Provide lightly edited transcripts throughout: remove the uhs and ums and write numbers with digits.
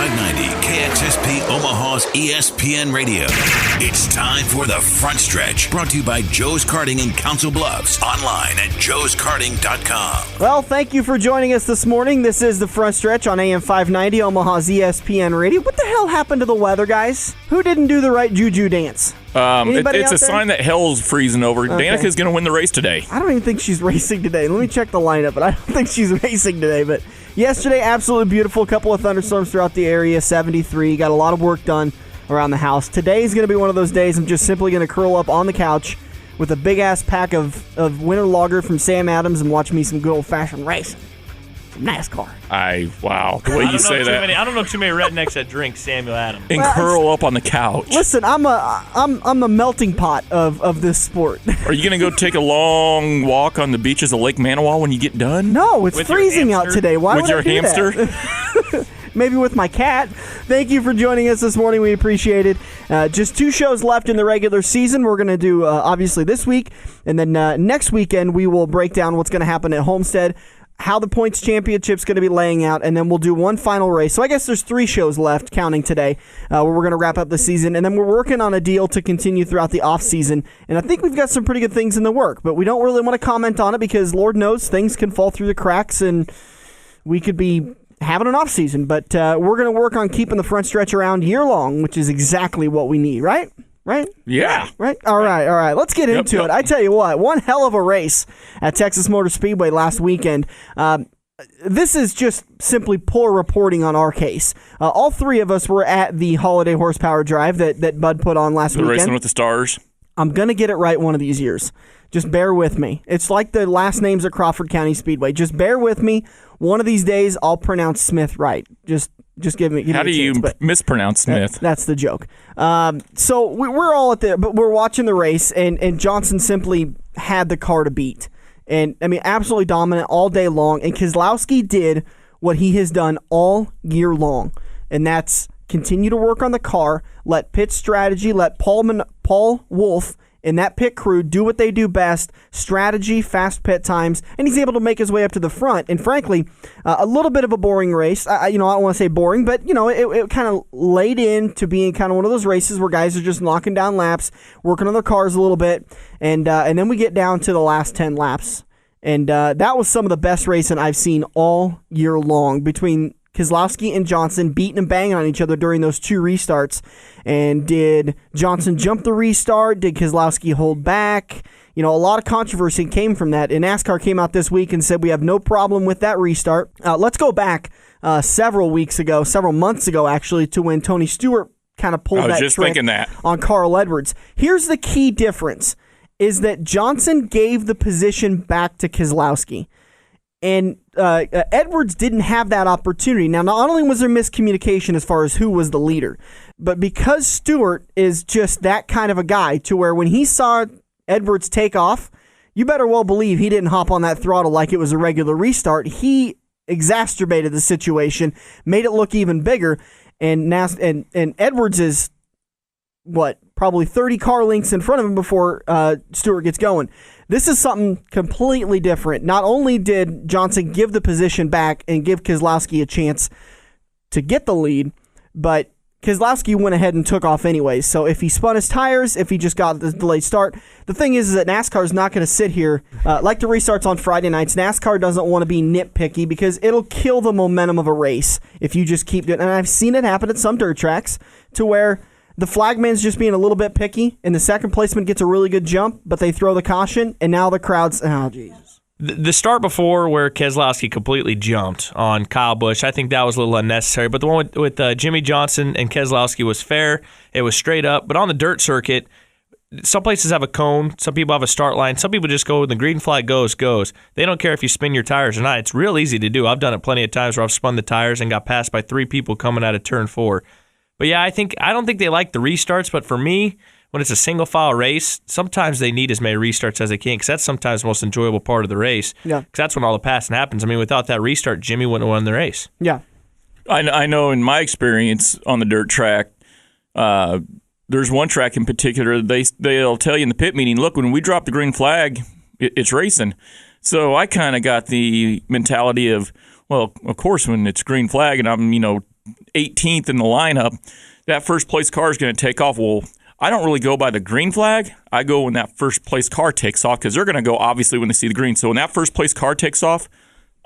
590 KXSP Omaha's ESPN Radio. It's time for the Front Stretch, brought to you by Joe's Karting in Council Bluffs. Online at joeskarting.com. Well, thank you for joining us this morning. This is the Front Stretch on AM 590 Omaha's ESPN Radio. What the hell happened to the weather, guys? Who didn't do the right juju dance? It's a sign that hell's freezing over. Okay. Danica's going to win the race today. I don't even think she's racing today. Let me check the lineup, but I don't think she's racing today. But yesterday, absolutely beautiful. A couple of thunderstorms throughout the area, 73. Got a lot of work done around the house. Today is going to be one of those days I'm just simply going to curl up on the couch with a big-ass pack of winter lager from Sam Adams and watch me some good old-fashioned racing. NASCAR. Wow. The way you say that. I don't know too many rednecks that drink Samuel Adams. And curl up on the couch. Listen, I'm the melting pot of this sport. Are you going to go take a long walk on the beaches of Lake Manawa when you get done? No, it's freezing out today. Why would I do hamster? That? Maybe with my cat. Thank you for joining us this morning. We appreciate it. Just 2 shows left in the regular season. We're going to do, obviously, this week. And then next weekend, we will break down what's going to happen at Homestead, how the points championship's going to be laying out, and then we'll do one final race. So I guess there's 3 shows left, counting today, where we're going to wrap up the season. And then we're working on a deal to continue throughout the offseason. And I think we've got some pretty good things in the work, but we don't really want to comment on it because Lord knows things can fall through the cracks and we could be having an offseason. But we're going to work on keeping the Front Stretch around year long, which is exactly what we need, right? Right? Yeah. Right? All right. Let's get into it. I tell you what, one hell of a race at Texas Motor Speedway last weekend. This is just simply poor reporting on our case. All 3 of us were at the Holiday Horsepower Drive that Bud put on last weekend. Racing with the Stars. I'm going to get it right one of these years. Just bear with me. It's like the last names of Crawford County Speedway. Just bear with me. One of these days, I'll pronounce Smith right. Just give me. How do you mispronounce Smith? That's the joke. So we're all at there, but we're watching the race, and Johnson simply had the car to beat. And, I mean, absolutely dominant all day long. And Keselowski did what he has done all year long, and that's continue to work on the car, let pit strategy, let Paul Wolf and that pit crew do what they do best, strategy, fast pit times, and he's able to make his way up to the front. And frankly, a little bit of a boring race. I don't want to say boring, but it kind of laid into being kind of one of those races where guys are just knocking down laps, working on their cars a little bit, and then we get down to the last 10 laps. And that was some of the best racing I've seen all year long between Keselowski and Johnson beating and banging on each other during those 2 restarts. And did Johnson jump the restart? Did Keselowski hold back? A lot of controversy came from that. And NASCAR came out this week and said we have no problem with that restart. Let's go back several months ago, actually, to when Tony Stewart kind of pulled that trick on Carl Edwards. Here's the key difference, is that Johnson gave the position back to Keselowski. And Edwards didn't have that opportunity. Now, not only was there miscommunication as far as who was the leader, but because Stewart is just that kind of a guy to where when he saw Edwards take off, you better well believe he didn't hop on that throttle like it was a regular restart. He exacerbated the situation, made it look even bigger, and Edwards is, probably 30 car lengths in front of him before Stewart gets going. This is something completely different. Not only did Johnson give the position back and give Keselowski a chance to get the lead, but Keselowski went ahead and took off anyways. So if he spun his tires, if he just got the delayed start, the thing is that NASCAR is not going to sit here like the restarts on Friday nights. NASCAR doesn't want to be nitpicky because it'll kill the momentum of a race if you just keep doing it. And I've seen it happen at some dirt tracks to where the flagman's just being a little bit picky, and the second placeman gets a really good jump, but they throw the caution, and now the crowd's, oh, Jesus. The start before where Keselowski completely jumped on Kyle Busch, I think that was a little unnecessary. But the one with Jimmy Johnson and Keselowski was fair. It was straight up. But on the dirt circuit, some places have a cone. Some people have a start line. Some people just go when the green flag goes. They don't care if you spin your tires or not. It's real easy to do. I've done it plenty of times where I've spun the tires and got passed by 3 people coming out of turn 4. But yeah, I don't think they like the restarts, but for me, when it's a single file race, sometimes they need as many restarts as they can because that's sometimes the most enjoyable part of the race. Yeah. Because that's when all the passing happens. I mean, without that restart, Jimmy wouldn't have won the race. Yeah. I know in my experience on the dirt track, there's one track in particular, they'll tell you in the pit meeting, look, when we drop the green flag, it's racing. So I kind of got the mentality of, well, of course, when it's green flag and I'm, 18th in the lineup, that first place car is going to take off. Well, I don't really go by the green flag. I go when that first place car takes off because they're going to go obviously when they see the green. So when that first place car takes off,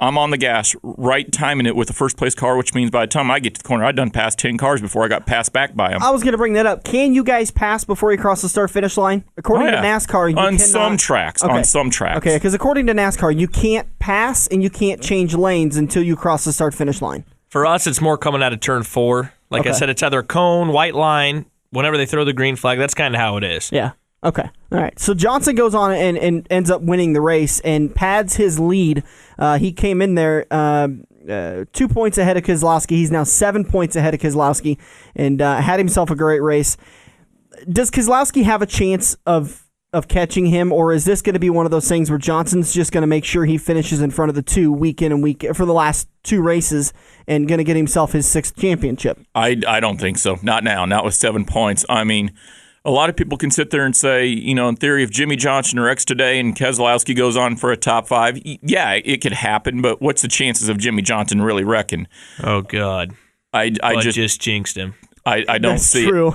I'm on the gas, right timing it with the first place car, which means by the time I get to the corner, I'd done passed 10 cars before I got passed back by them. I was going to bring that up. Can you guys pass before you cross the start-finish line? According to NASCAR, you on cannot. some tracks. Okay. On some tracks. Okay, because according to NASCAR, you can't pass and you can't change lanes until you cross the start-finish line. For us, it's more coming out of turn 4. Like I said, it's either a cone, white line. Whenever they throw the green flag, that's kind of how it is. Yeah. Okay. All right. So Johnson goes on and ends up winning the race and pads his lead. He came in there 2 points ahead of Keselowski. He's now 7 points ahead of Keselowski and had himself a great race. Does Keselowski have a chance of catching him, or is this going to be one of those things where Johnson's just going to make sure he finishes in front of the two week in and week for the last 2 races and going to get himself his 6th championship? I don't think so. Not now. Not with 7 points. I mean, a lot of people can sit there and say, in theory, if Jimmy Johnson wrecks today and Keselowski goes on for a top 5, yeah, it could happen, but what's the chances of Jimmy Johnson really wrecking? Oh, God. I just jinxed him. I don't see true.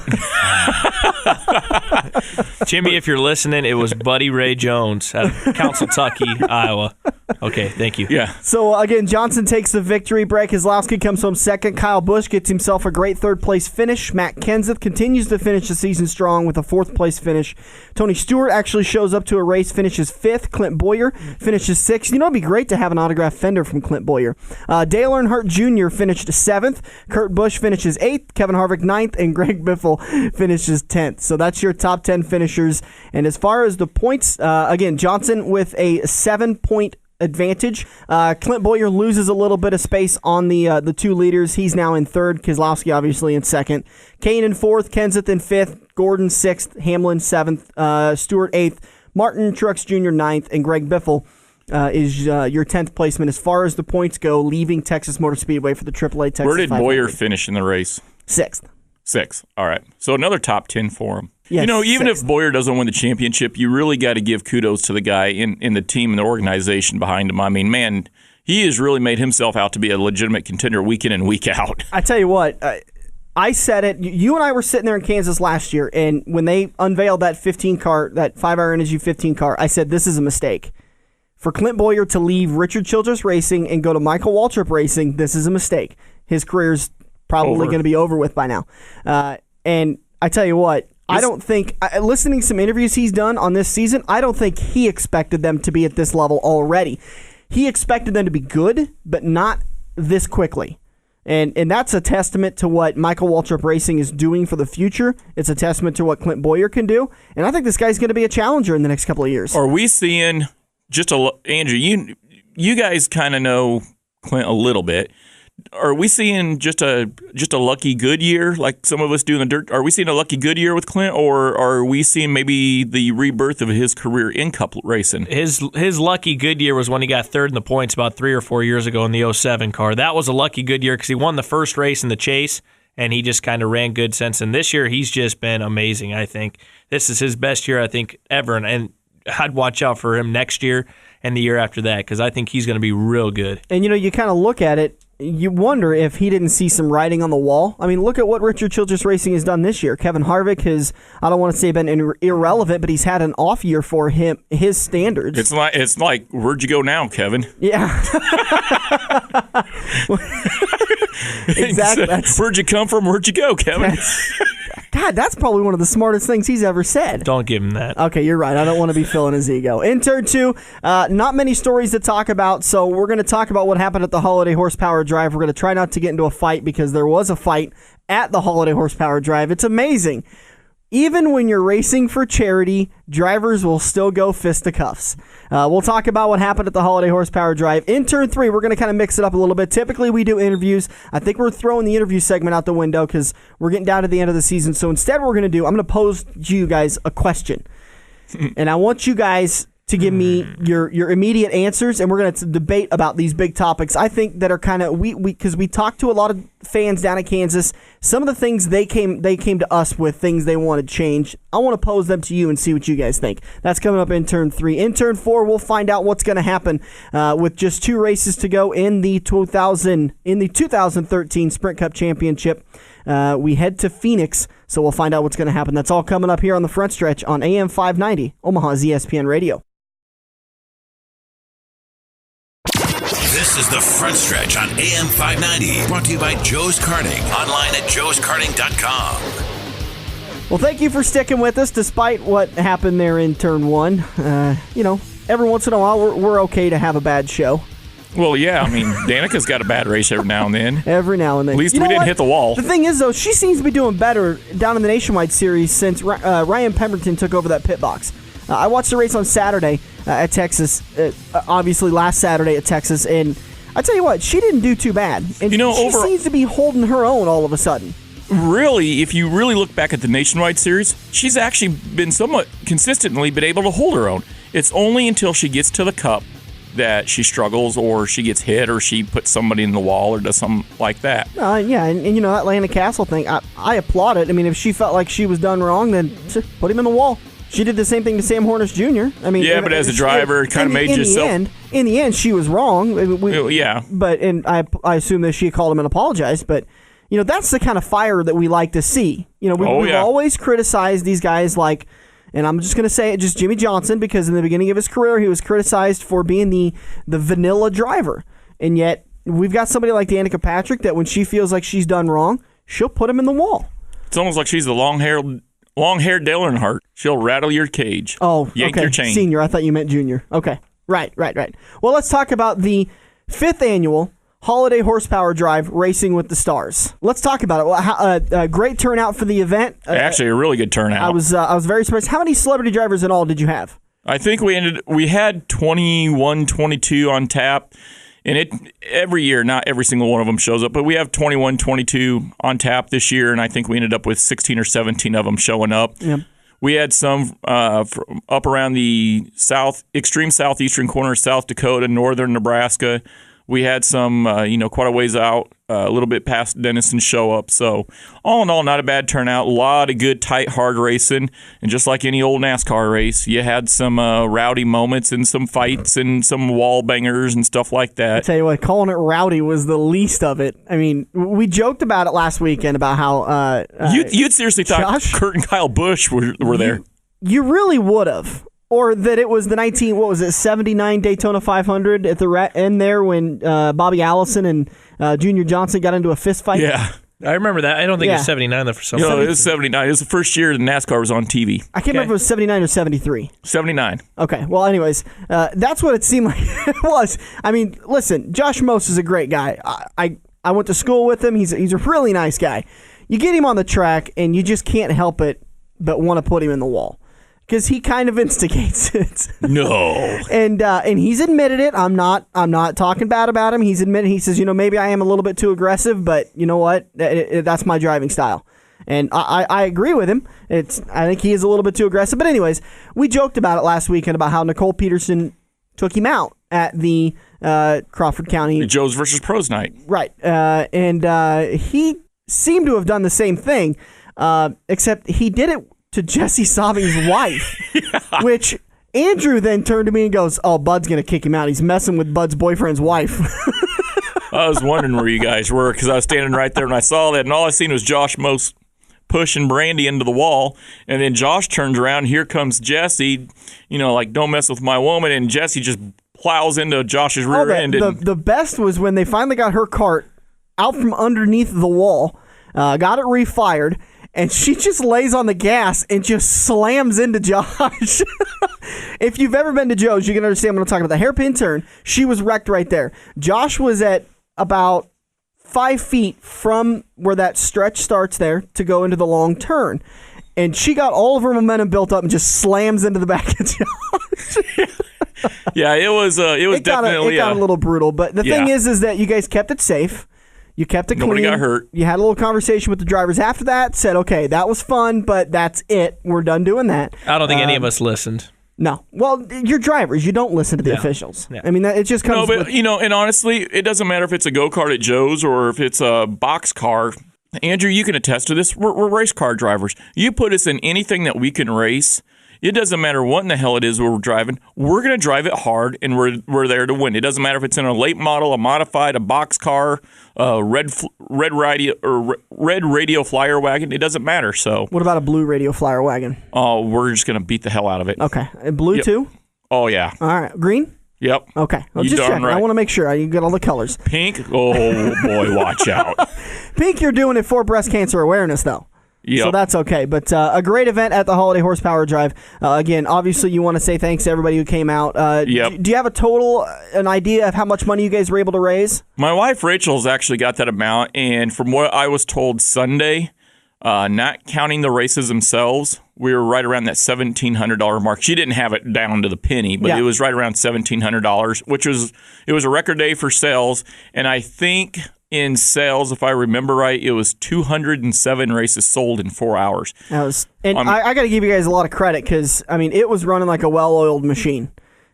Jimmy, if you're listening, it was Buddy Ray Jones out of Counciltucky, Iowa. Okay, thank you. Yeah. So, again, Johnson takes the victory. Brad Keselowski comes home second. Kyle Busch gets himself a great third-place finish. Matt Kenseth continues to finish the season strong with a fourth-place finish. Tony Stewart actually shows up to a race, finishes 5th. Clint Bowyer finishes 6th. It'd be great to have an autographed fender from Clint Bowyer. Dale Earnhardt Jr. finished 7th. Kurt Busch finishes 8th. Kevin Harvick 9th. And Greg Biffle finishes 10th. So that's your top 10 finishers. And as far as the points, again, Johnson with a 7-point advantage. Clint Bowyer loses a little bit of space on the 2 leaders. He's now in 3rd. Keselowski obviously in 2nd. Kane in 4th. Kenseth in 5th. Gordon 6th. Hamlin 7th. Stewart 8th. Martin Truex Jr. 9th. And Greg Biffle is your 10th placement as far as the points go, leaving Texas Motor Speedway for the AAA Texas. Where did 500. Bowyer finish in the race? 6th. 6th. All right. So another top 10 for him. Yes, even 6th. if Bowyer doesn't win the championship, you really got to give kudos to the guy in the team and the organization behind him. I mean, man, he has really made himself out to be a legitimate contender week in and week out. I tell you what, I said it. You and I were sitting there in Kansas last year, and when they unveiled that 15-car, that 5-hour Energy 15 car, I said this is a mistake. For Clint Bowyer to leave Richard Childress Racing and go to Michael Waltrip Racing, this is a mistake. His career's probably going to be over with by now. And I tell you what, I don't think, listening to some interviews he's done on this season, I don't think he expected them to be at this level already. He expected them to be good, but not this quickly. And that's a testament to what Michael Waltrip Racing is doing for the future. It's a testament to what Clint Bowyer can do. And I think this guy's going to be a challenger in the next couple of years. Are we seeing Andrew, you guys kind of know Clint a little bit. Are we seeing just a lucky good year like some of us do in the dirt? Are we seeing a lucky good year with Clint, or are we seeing maybe the rebirth of his career in cup racing? His lucky good year was when he got 3rd in the points about 3 or 4 years ago in the 07 car. That was a lucky good year because he won the first race in the chase, and he just kind of ran good since. And this year, he's just been amazing, I think. This is his best year, I think, ever. And I'd watch out for him next year and the year after that because I think he's going to be real good. And, you kind of look at it, you wonder if he didn't see some writing on the wall. I mean, look at what Richard Childress Racing has done this year. Kevin Harvick has, I don't want to say been irrelevant, but he's had an off year for his standards. It's like where'd you go now, Kevin? Yeah. Exactly. Where'd you come from? Where'd you go, Kevin? God, that's probably one of the smartest things he's ever said. Don't give him that. Okay, you're right. I don't want to be filling his ego. In turn 2, not many stories to talk about, so we're going to talk about what happened at the Holiday Horsepower Drive. We're going to try not to get into a fight because there was a fight at the Holiday Horsepower Drive. It's amazing. Even when you're racing for charity, drivers will still go fisticuffs. We'll talk about what happened at the Holiday Horsepower Drive. In turn 3, we're going to kind of mix it up a little bit. Typically, we do interviews. I think we're throwing the interview segment out the window because we're getting down to the end of the season. So instead, what we're going to do, I'm going to pose you guys a question. And I want you guys to give me your immediate answers, and we're going to debate about these big topics. I think that are kind of because we talked to a lot of fans down in Kansas. Some of the things they came to us with things they wanted changed. I want to pose them to you and see what you guys think. That's coming up in turn 3. In turn 4, we'll find out what's going to happen with just 2 races to go in the 2013 Sprint Cup Championship. We head to Phoenix, so we'll find out what's going to happen. That's all coming up here on the front stretch on AM 590, Omaha's ESPN Radio. This is the front stretch on AM 590, brought to you by Joe's Karting, online at joeskarting.com. Well, thank you for sticking with us despite what happened there in turn 1. Every once in a while, we're okay to have a bad show. Well, yeah, I mean, Danica's got a bad race every now and then. Every now and then. At least we didn't hit the wall. The thing is, though, she seems to be doing better down in the Nationwide Series since Ryan Pemberton took over that pit box. I watched the race on Saturday at Texas, obviously last Saturday at Texas, and I tell you what, she didn't do too bad. And she seems to be holding her own all of a sudden. Really, if you really look back at the Nationwide Series, she's actually been somewhat consistently been able to hold her own. It's only until she gets to the Cup that she struggles, or she gets hit, or she puts somebody in the wall, or does something like that. Yeah, and that Atlanta Castle thing, I applaud it. I mean, if she felt like she was done wrong, then put him in the wall. She did the same thing to Sam Hornish Jr. I mean, yeah, but as a driver, it kind of made yourself. In the end, she was wrong. Yeah, but I assume that she called him and apologized. But that's the kind of fire that we like to see. We've always criticized these guys like. And I'm just going to say it, just Jimmy Johnson, because in the beginning of his career, he was criticized for being the vanilla driver. And yet, we've got somebody like Danica Patrick that when she feels like she's done wrong, she'll put him in the wall. It's almost like she's the long-haired Dale Earnhardt. She'll rattle your cage. Oh, yank okay. your chain. Senior. I thought you meant junior. Okay. Right. Well, let's talk about the 5th annual Holiday Horsepower Drive Racing with the Stars. Let's talk about it. Well, great turnout for the event. Actually, a really good turnout. I was very surprised. How many celebrity drivers in all did you have? I think we had 21, 22 on tap, and every year, not every single one of them shows up, but we have 21, 22 on tap this year, and I think we ended up with 16 or 17 of them showing up. Yep. We had some from up around the extreme southeastern corner of South Dakota, northern Nebraska. We had some, quite a ways out, a little bit past Denison show up. So, all in all, not a bad turnout. A lot of good, tight, hard racing. And just like any old NASCAR race, you had some rowdy moments and some fights and some wall bangers and stuff like that. I tell you what, calling it rowdy was the least of it. I mean, we joked about it last weekend about how you'd seriously thought Kurt and Kyle Busch were there. You really would have. Or that it was the 79 Daytona 500 at the end there when Bobby Allison and Junior Johnson got into a fist fight. Yeah. I remember that. I don't think it was 79 though for some reason. No, it was 79. It was the first year that NASCAR was on TV. I can't remember if it was 79 or 73. 79. Okay. Well, anyways, that's what it seemed like it was. I mean, listen, Josh Mose is a great guy. I went to school with him. He's a really nice guy. You get him on the track, and you just can't help it but want to put him in the wall. Because he kind of instigates it. No. And he's admitted it. I'm not talking bad about him. He's admitted. He says, maybe I am a little bit too aggressive, but you know what? That's my driving style. And I agree with him. I think he is a little bit too aggressive. But anyways, we joked about it last weekend about how Nicole Peterson took him out at the Crawford County. The Joe's versus Pros night. Right. And he seemed to have done the same thing, except he did it to Jesse Saubing's wife, which Andrew then turned to me and goes, "Oh, Bud's going to kick him out. He's messing with Bud's boyfriend's wife." I was wondering where you guys were because I was standing right there and I saw that, and all I seen was Josh Mose pushing Brandy into the wall, and then Josh turns around, and here comes Jesse, like, don't mess with my woman, and Jesse just plows into Josh's rear end. The best was when they finally got her cart out from underneath the wall, got it refired, and she just lays on the gas and just slams into Josh. If you've ever been to Joe's, you can understand what I'm talking about. The hairpin turn, she was wrecked right there. Josh was at about 5 feet from where that stretch starts there to go into the long turn. And she got all of her momentum built up and just slams into the back of Josh. Yeah, it was definitely... It got a little brutal. But the thing is that you guys kept it safe. You kept it clean. Nobody got hurt. You had a little conversation with the drivers after that. Said, okay, that was fun, but that's it. We're done doing that. I don't think any of us listened. No. Well, you're drivers. You don't listen to the officials. Yeah. I mean, it just comes No, but and honestly, it doesn't matter if it's a go-kart at Joe's or if it's a box car. Andrew, you can attest to this. We're race car drivers. You put us in anything that we can race. It doesn't matter what in the hell it is we're driving. We're going to drive it hard, and we're there to win. It doesn't matter if it's in a late model, a modified, a box car, a red radio flyer wagon. It doesn't matter. So, What about a blue radio flyer wagon? oh, we're just going to beat the hell out of it. Okay. Blue too? Oh yeah. All right. Green? Yep. Okay. I'll You just darn check. I right. want to make sure you get all the colors. Pink. Oh boy, watch out. Pink, you're doing it for breast cancer awareness, though. Yep. So that's okay. But a great event at the Holiday Horsepower Drive. Again, obviously, you want to say thanks to everybody who came out. Yep. Do you have an idea of how much money you guys were able to raise? My wife Rachel's actually got that amount, and from what I was told Sunday, not counting the races themselves, we were right around that $1,700 mark. She didn't have it down to the penny, but Yeah. it was right around $1,700, which was a record day for sales. And I think in sales, if I remember right, it was 207 races sold in 4 hours. I got to give you guys a lot of credit because it was running like a well-oiled machine.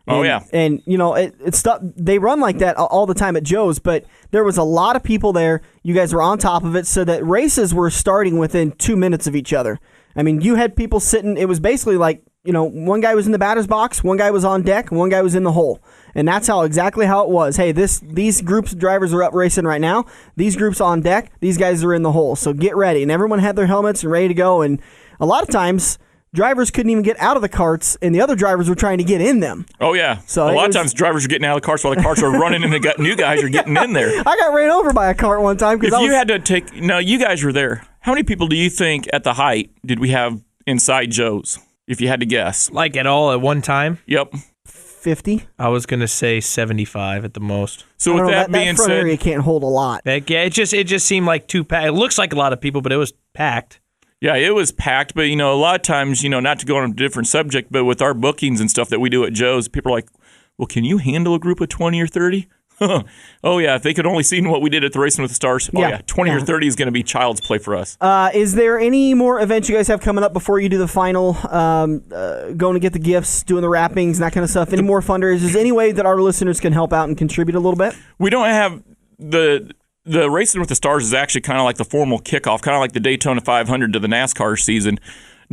Oh, yeah. And it's stuff. They run like that all the time at Joe's, but there was a lot of people there. You guys were on top of it, so that races were starting within 2 minutes of each other. You had people sitting. It was basically like, one guy was in the batter's box, one guy was on deck, one guy was in the hole. And that's exactly how it was. Hey, these groups of drivers are up racing right now. These groups on deck, these guys are in the hole. So get ready. And everyone had their helmets and ready to go. And a lot of times, drivers couldn't even get out of the carts, and the other drivers were trying to get in them. Oh, yeah. So a lot of times drivers are getting out of the carts while the carts are running, and the new guys are getting in there. I got ran over by a cart one time. If you had to take... Now, you guys were there. How many people do you think at the height did we have inside Joe's, if you had to guess? Like at all at one time? Yep. 50. I was going to say 75 at the most. So with that being that front said... area can't hold a lot. Yeah, it just seemed like too packed. It looks like a lot of people, but it was packed. Yeah, it was packed, but, a lot of times, not to go on a different subject, but with our bookings and stuff that we do at Joe's, people are like, well, can you handle a group of 20 or 30? Oh, yeah, if they could only seen what we did at the Racing with the Stars. Oh, yeah, 20 or 30 is going to be child's play for us. Is there any more events you guys have coming up before you do the final, going to get the gifts, doing the wrappings, and that kind of stuff? Any more fundraisers? Is there any way that our listeners can help out and contribute a little bit? We don't have the Racing with the Stars is actually kind of like the formal kickoff, kind of like the Daytona 500 to the NASCAR season.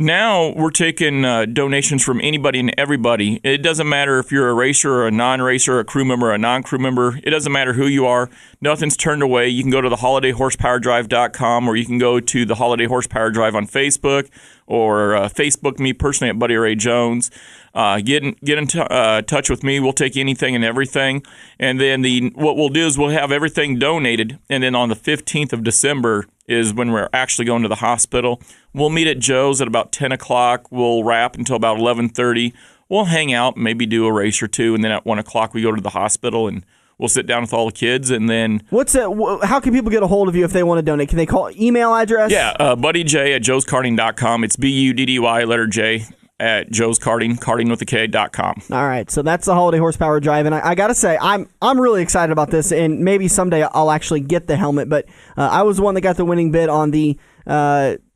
Now we're taking donations from anybody and everybody. It doesn't matter if you're a racer or a non-racer, a crew member or a non-crew member. It doesn't matter who you are. Nothing's turned away. You can go to the HolidayHorsepowerDrive.com, or you can go to the Holiday Horsepower Drive on Facebook, or Facebook me personally at Buddy Ray Jones. Get in touch with me. We'll take anything and everything. And then what we'll do is we'll have everything donated. And then on the 15th of December is when we're actually going to the hospital. We'll meet at Joe's at about 10 o'clock. We'll wrap until about 11:30. We'll hang out, maybe do a race or two. And then at 1 o'clock, we go to the hospital and we'll sit down with all the kids. And then... How can people get a hold of you if they want to donate? Can they call email address? Yeah, BuddyJ at joeskarting.com. It's BUDDY letter J at joeskarting with a K.com. All right, so that's the Holiday Horsepower Drive, and I got to say, I'm really excited about this, and maybe someday I'll actually get the helmet, but I was the one that got the winning bid on the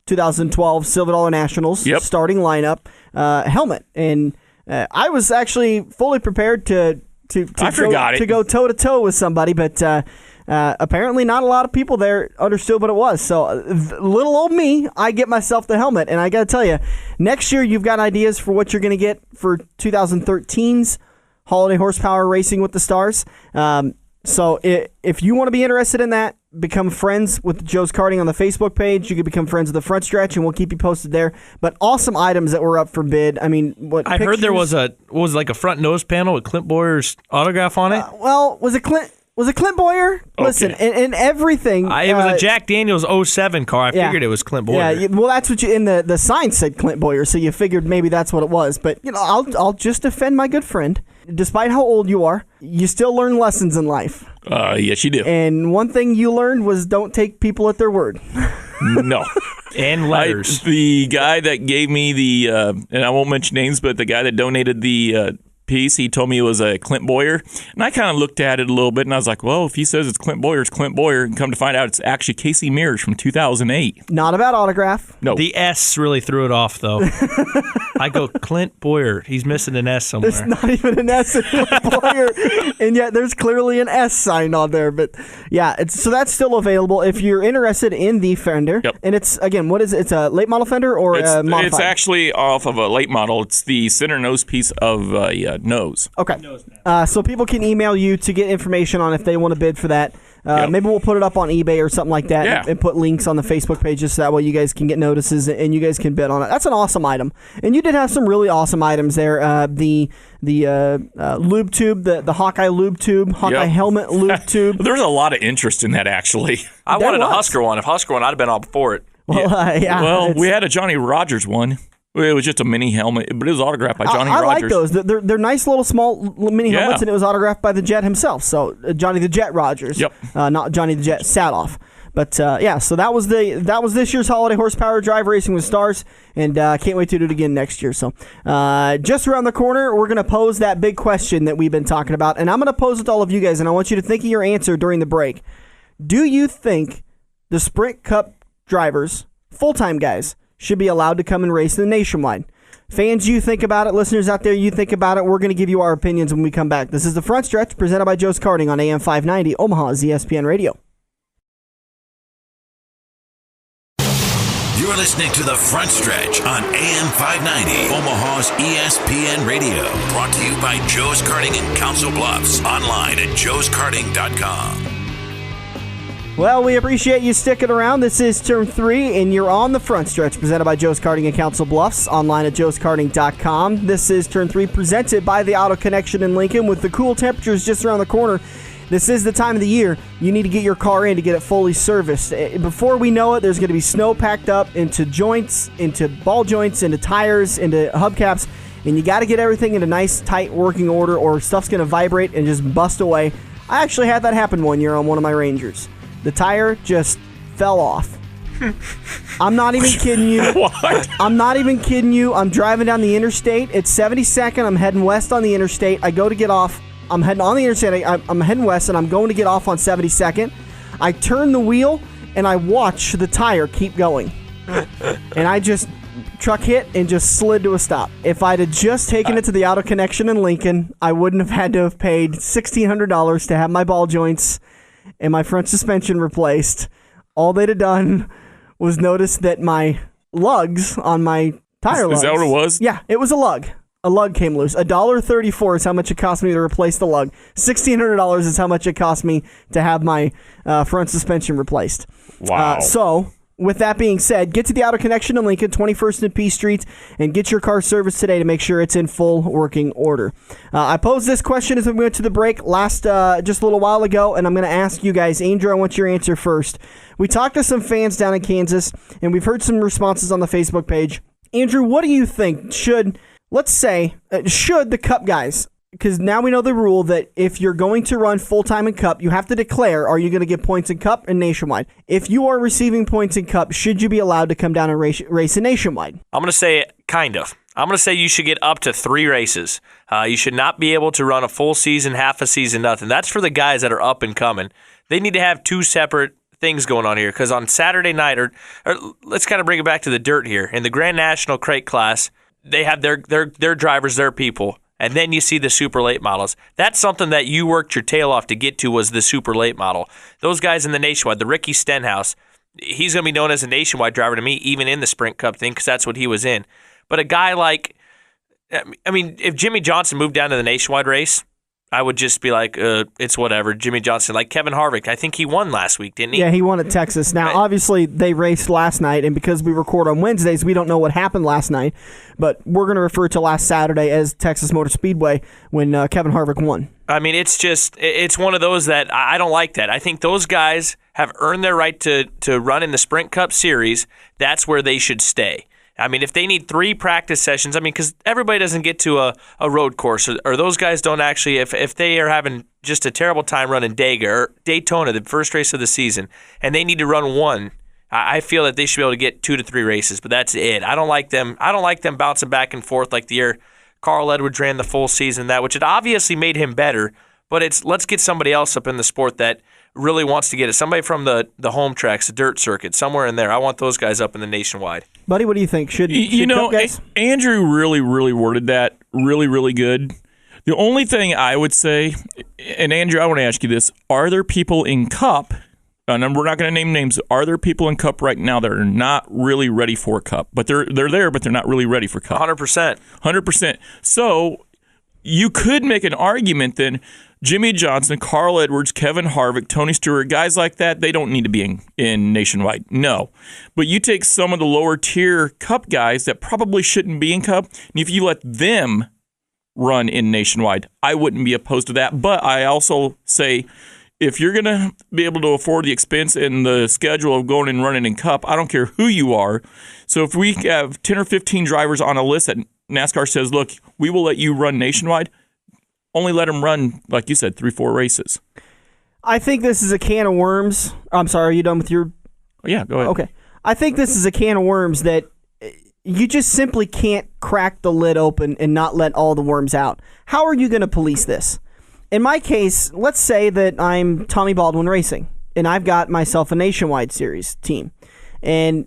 2012 Silver Dollar Nationals starting lineup helmet, and I was actually fully prepared to go toe-to-toe with somebody, but apparently not a lot of people there understood what it was. So little old me, I get myself the helmet. And I got to tell you, next year you've got ideas for what you're going to get for 2013's Holiday Horsepower Racing with the Stars. So if you want to be interested in that, become friends with Joe's Karting on the Facebook page. You can become friends with the Front Stretch, and we'll keep you posted there. But awesome items that were up for bid. I mean, I heard there was like a front nose panel with Clint Boyer's autograph on it. Was it Clint Boyer? Okay. Listen, and everything. It was a Jack Daniels 07 car. I figured it was Clint Boyer. Yeah, well, that's what in the sign said Clint Boyer, so you figured maybe that's what it was. But I'll just defend my good friend. Despite how old you are, you still learn lessons in life. Yes, you do. And one thing you learned was don't take people at their word. No. And letters. The guy that gave me and I won't mention names, but the guy that donated the piece, he told me it was a Clint Boyer. And I kind of looked at it a little bit, and I was like, well, if he says it's Clint Boyer, it's Clint Boyer. And come to find out, it's actually Casey Mears from 2008. Not a bad autograph. No. The S really threw it off, though. I go, Clint Boyer. He's missing an S somewhere. There's not even an S in Clint Boyer, and yet there's clearly an S sign on there. But yeah, so that's still available if you're interested in the fender. Yep. And it's, again, what is it? It's a late model fender or a modified? It's actually off of a late model. It's the center nose piece of a nose. Okay. So people can email you to get information on if they want to bid for that. Maybe we'll put it up on eBay or something like that and put links on the Facebook pages so that way you guys can get notices and you guys can bid on it. That's an awesome item. And you did have some really awesome items there. The lube tube, the Hawkeye lube tube, Hawkeye helmet lube tube. There's a lot of interest in that, actually. I wanted a Husker one. If Husker one, I'd have been all for it. Well, we had a Johnny Rogers one. It was just a mini helmet, but it was autographed by Johnny Rogers. I like those. They're nice little small mini helmets, and it was autographed by the Jet himself. So Johnny the Jet Rogers. Yep. Not Johnny the Jet Sadoff. But so that was this year's Holiday Horsepower Drive Racing with Stars, and can't wait to do it again next year. So just around the corner, we're going to pose that big question that we've been talking about, and I'm going to pose it to all of you guys, and I want you to think of your answer during the break. Do you think the Sprint Cup drivers, full-time guys, should be allowed to come and race in the Nationwide? Fans, you think about it. Listeners out there, you think about it. We're going to give you our opinions when we come back. This is The Front Stretch, presented by Joe's Karting on AM 590, Omaha's ESPN Radio. You're listening to The Front Stretch on AM 590, Omaha's ESPN Radio. Brought to you by Joe's Karting in Council Bluffs. Online at joeskarting.com. Well, we appreciate you sticking around. This is Turn 3, and you're on The Front Stretch, presented by Joe's Karting in Council Bluffs, online at joeskarting.com. This is Turn 3, presented by the Auto Connection in Lincoln. With the cool temperatures just around the corner, this is the time of the year you need to get your car in to get it fully serviced. Before we know it, there's going to be snow packed up into joints, into ball joints, into tires, into hubcaps, and you got to get everything into nice, tight working order, or stuff's going to vibrate and just bust away. I actually had that happen one year on one of my Rangers. The tire just fell off. I'm not even kidding you. What? I'm not even kidding you. I'm driving down the interstate. It's 72nd. I'm heading west on the interstate. I go to get off. I'm heading on the interstate. I'm heading west, and I'm going to get off on 72nd. I turn the wheel, and I watch the tire keep going. And I just truck hit and just slid to a stop. If I'd have just taken it to the Auto Connection in Lincoln, I wouldn't have had to have paid $1,600 to have my ball joints and my front suspension replaced. All they'd have done was notice that my lugs on my tire lugs. Is that what it was? Yeah, it was a lug. A lug came loose. $1.34 is how much it cost me to replace the lug. $1,600 is how much it cost me to have my front suspension replaced. Wow. So, with that being said, get to the Auto Connection in Lincoln, 21st and P Street, and get your car serviced today to make sure it's in full working order. I posed this question as we went to the break just a little while ago, and I'm going to ask you guys. Andrew, I want your answer first. We talked to some fans down in Kansas, and we've heard some responses on the Facebook page. Andrew, what do you think? Should the Cup guys, because now we know the rule that if you're going to run full-time in Cup, you have to declare, are you going to get points in Cup and Nationwide? If you are receiving points in Cup, should you be allowed to come down and race in Nationwide? I'm going to say kind of. I'm going to say you should get up to 3 races. You should not be able to run a full season, half a season, nothing. That's for the guys that are up and coming. They need to have 2 separate things going on here, because on Saturday night, or let's kind of bring it back to the dirt here, in the Grand National Crate class, they have their drivers, their people. And then you see the super late models. That's something that you worked your tail off to get to, was the super late model. Those guys in the Nationwide, the Ricky Stenhouse, he's going to be known as a Nationwide driver to me, even in the Sprint Cup thing, because that's what he was in. But a guy like, if Jimmy Johnson moved down to the Nationwide race, I would just be like, it's whatever. Jimmy Johnson, like Kevin Harvick, I think he won last week, didn't he? Yeah, he won at Texas. Now, obviously, they raced last night, and because we record on Wednesdays, we don't know what happened last night. But we're going to refer to last Saturday as Texas Motor Speedway when Kevin Harvick won. It's one of those that I don't like that. I think those guys have earned their right to run in the Sprint Cup Series. That's where they should stay. If they need 3 practice sessions, because everybody doesn't get to a road course, or those guys don't actually, if they are having just a terrible time running Daytona, the first race of the season, and they need to run 1, I feel that they should be able to get 2 to 3 races, but that's it. I don't like them bouncing back and forth like the year Carl Edwards ran the full season, which it obviously made him better, but let's get somebody else up in the sport that really wants to get it. Somebody from the home tracks, the dirt circuit, somewhere in there. I want those guys up in the nationwide. Buddy, what do you think? Should Cup guys? Andrew really, really worded that really, really good. The only thing I would say, and Andrew, I want to ask you this: are there people in Cup? And we're not going to name names. Are there people in Cup right now that are not really ready for Cup? But they're there, but they're not really ready for Cup. 100%. 100%. So you could make an argument then. Jimmy Johnson, Carl Edwards, Kevin Harvick, Tony Stewart, guys like that, they don't need to be in Nationwide. No. But you take some of the lower tier Cup guys that probably shouldn't be in Cup, and if you let them run in Nationwide, I wouldn't be opposed to that. But I also say, if you're going to be able to afford the expense and the schedule of going and running in Cup, I don't care who you are. So if we have 10 or 15 drivers on a list that NASCAR says, look, we will let you run Nationwide, only let them run, like you said, 3-4 races. I think this is a can of worms. I'm sorry, are you done with your... Yeah, go ahead. Okay. I think this is a can of worms that you just simply can't crack the lid open and not let all the worms out. How are you going to police this? In my case, let's say that I'm Tommy Baldwin Racing, and I've got myself a Nationwide Series team, and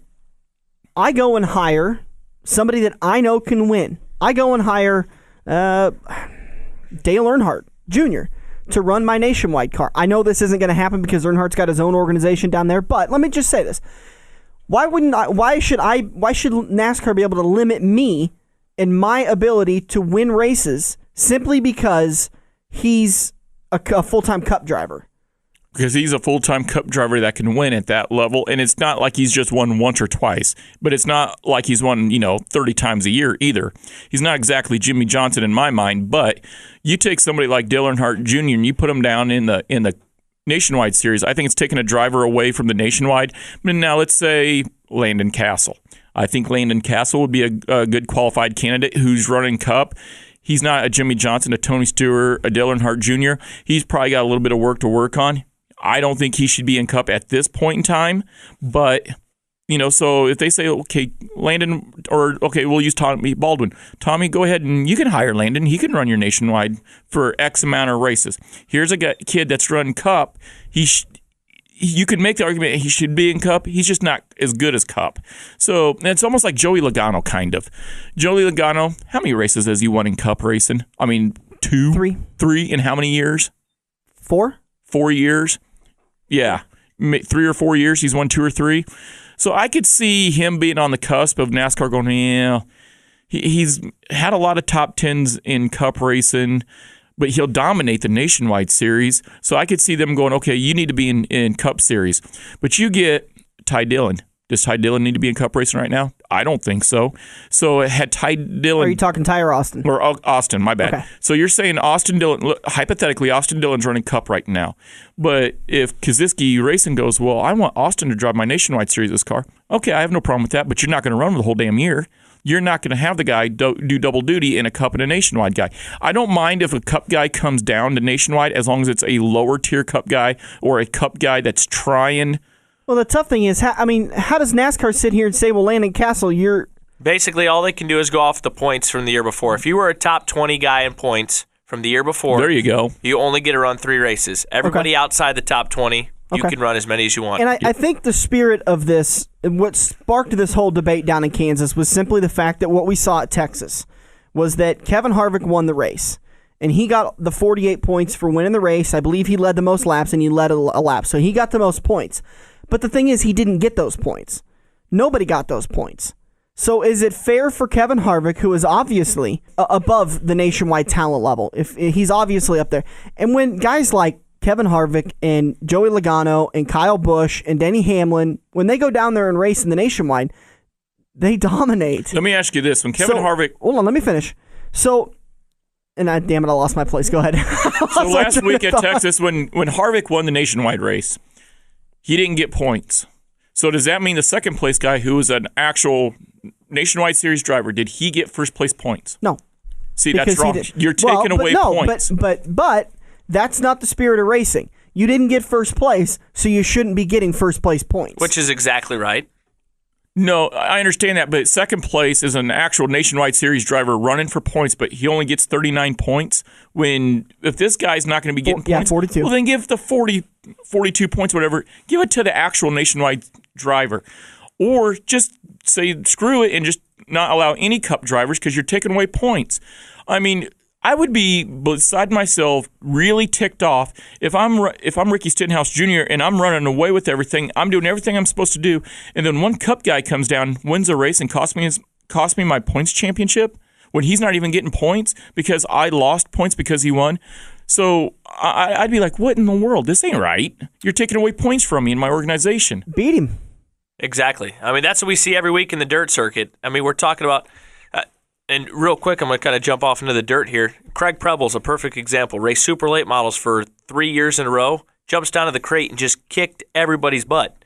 I go and hire somebody that I know can win. I go and hire Dale Earnhardt Jr. to run my Nationwide car. I know this isn't going to happen because Earnhardt's got his own organization down there, but let me just say this. Why should NASCAR be able to limit me in my ability to win races simply because he's a full-time Cup driver? Because he's a full-time Cup driver that can win at that level, and it's not like he's just won once or twice, but it's not like he's won 30 times a year either. He's not exactly Jimmy Johnson in my mind, but you take somebody like Dale Earnhardt Jr. and you put him down in the Nationwide Series. I think it's taking a driver away from the Nationwide. But now let's say Landon Castle. I think Landon Castle would be a good qualified candidate who's running Cup. He's not a Jimmy Johnson, a Tony Stewart, a Dale Earnhardt Jr. He's probably got a little bit of work to work on. I don't think he should be in Cup at this point in time. But, so if they say, okay, Landon, or okay, we'll use Tommy Baldwin. Tommy, go ahead and you can hire Landon. He can run your Nationwide for X amount of races. Here's a kid that's run Cup. You could make the argument he should be in Cup. He's just not as good as Cup. So it's almost like Joey Logano, kind of. Joey Logano, how many races has he won in Cup racing? I mean, 2? 3. 3 in how many years? 4? 4 years. Yeah, 3 or 4 years. He's won 2 or 3. So I could see him being on the cusp of NASCAR going, yeah, he's had a lot of top 10s in Cup racing, but he'll dominate the Nationwide Series. So I could see them going, okay, you need to be in Cup Series. But you get Ty Dillon. Does Ty Dillon need to be in Cup racing right now? I don't think so. So had Ty Dillon... Are you talking Ty or Austin? Or Austin, my bad. Okay. So you're saying Austin Dillon... Look, hypothetically, Austin Dillon's running Cup right now. But if Kaziski Racing goes, well, I want Austin to drive my Nationwide Series this car. Okay, I have no problem with that, but you're not going to run the whole damn year. You're not going to have the guy do double duty in a Cup and a Nationwide guy. I don't mind if a Cup guy comes down to Nationwide as long as it's a lower tier Cup guy or a Cup guy that's trying... Well, the tough thing is, how does NASCAR sit here and say, well, Landon Castle, you're... Basically, all they can do is go off the points from the year before. If you were a top 20 guy in points from the year before... There you go. You only get to run 3 races. Everybody outside the top 20, you can run as many as you want. And I think the spirit of this, and what sparked this whole debate down in Kansas, was simply the fact that what we saw at Texas was that Kevin Harvick won the race. And he got the 48 points for winning the race. I believe he led the most laps, and he led a lap. So he got the most points. But the thing is, he didn't get those points. Nobody got those points. So is it fair for Kevin Harvick, who is obviously above the Nationwide talent level, if he's obviously up there, and when guys like Kevin Harvick and Joey Logano and Kyle Busch and Denny Hamlin, when they go down there and race in the Nationwide, they dominate. Let me ask you this. When Kevin Harvick... Hold on, let me finish. So... And damn it, I lost my place. Go ahead. So last week at Texas, when Harvick won the Nationwide race, he didn't get points. So does that mean the second place guy, who was an actual Nationwide Series driver, did he get first place points? No. See, that's wrong. You're taking away points. But that's not the spirit of racing. You didn't get first place, so you shouldn't be getting first place points. Which is exactly right. No, I understand that, but second place is an actual Nationwide Series driver running for points, but he only gets 39 points. If this guy's not going to be getting points, 42. Well, then give the 42 points, whatever, give it to the actual Nationwide driver. Or just say, screw it, and just not allow any Cup drivers because you're taking away points. I mean, I would be beside myself, really ticked off if I'm Ricky Stenhouse Jr. and I'm running away with everything. I'm doing everything I'm supposed to do, and then one Cup guy comes down, wins a race, and cost me my points championship when he's not even getting points because I lost points because he won. So I'd be like, what in the world? This ain't right. You're taking away points from me in my organization. Beat him. Exactly. I mean, that's what we see every week in the dirt circuit. I mean, we're talking about. And real quick, I'm going to kind of jump off into the dirt here. Craig Preble's a perfect example. Raced super late models for 3 years in a row, jumps down to the crate and just kicked everybody's butt.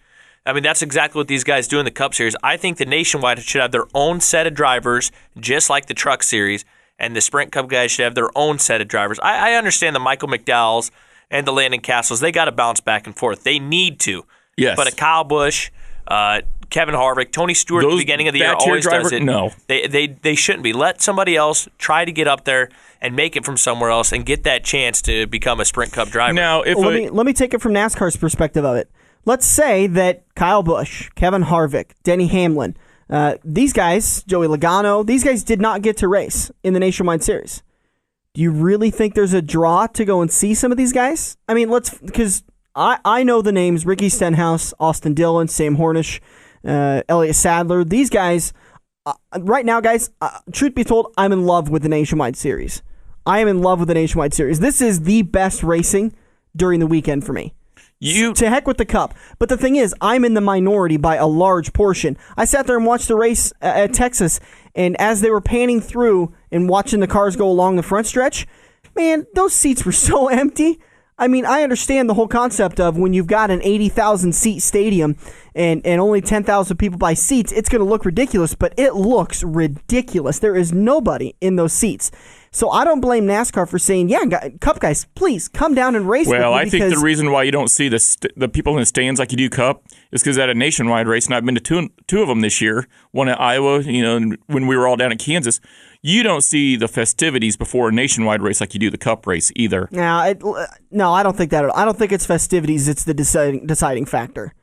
I mean, that's exactly what these guys do in the Cup Series. I think the Nationwide should have their own set of drivers, just like the Truck Series, and the Sprint Cup guys should have their own set of drivers. I understand the Michael McDowells and the Landon Castles. They got to bounce back and forth. They need to. Yes. But a Kyle Busch, Kevin Harvick, Tony Stewart at the beginning of the year always does it. No. They shouldn't be. Let somebody else try to get up there and make it from somewhere else and get that chance to become a Sprint Cup driver. Now, let me take it from NASCAR's perspective of it. Let's say that Kyle Busch, Kevin Harvick, Denny Hamlin, these guys, Joey Logano, these guys did not get to race in the Nationwide Series. Do you really think there's a draw to go and see some of these guys? I mean, because I know the names Ricky Stenhouse, Austin Dillon, Sam Hornish, Elliott Sadler. These guys, right now, guys, truth be told, I'm in love with the Nationwide Series. I am in love with the Nationwide Series. This is the best racing during the weekend for me. To heck with the Cup. But the thing is, I'm in the minority by a large portion. I sat there and watched the race at Texas, and as they were panning through and watching the cars go along the front stretch, man, those seats were so empty. I mean, I understand the whole concept of when you've got an 80,000 seat stadium and only 10,000 people buy seats, it's going to look ridiculous, but it looks ridiculous. There is nobody in those seats. So I don't blame NASCAR for saying, yeah, Cup guys, please come down and race with me. Well, I think the reason why you don't see the people in the stands like you do Cup is because at a Nationwide race, and I've been to two of them this year, one at Iowa, when we were all down in Kansas, you don't see the festivities before a Nationwide race like you do the Cup race either. No, I don't think that at all. I don't think it's festivities. It's the deciding factor.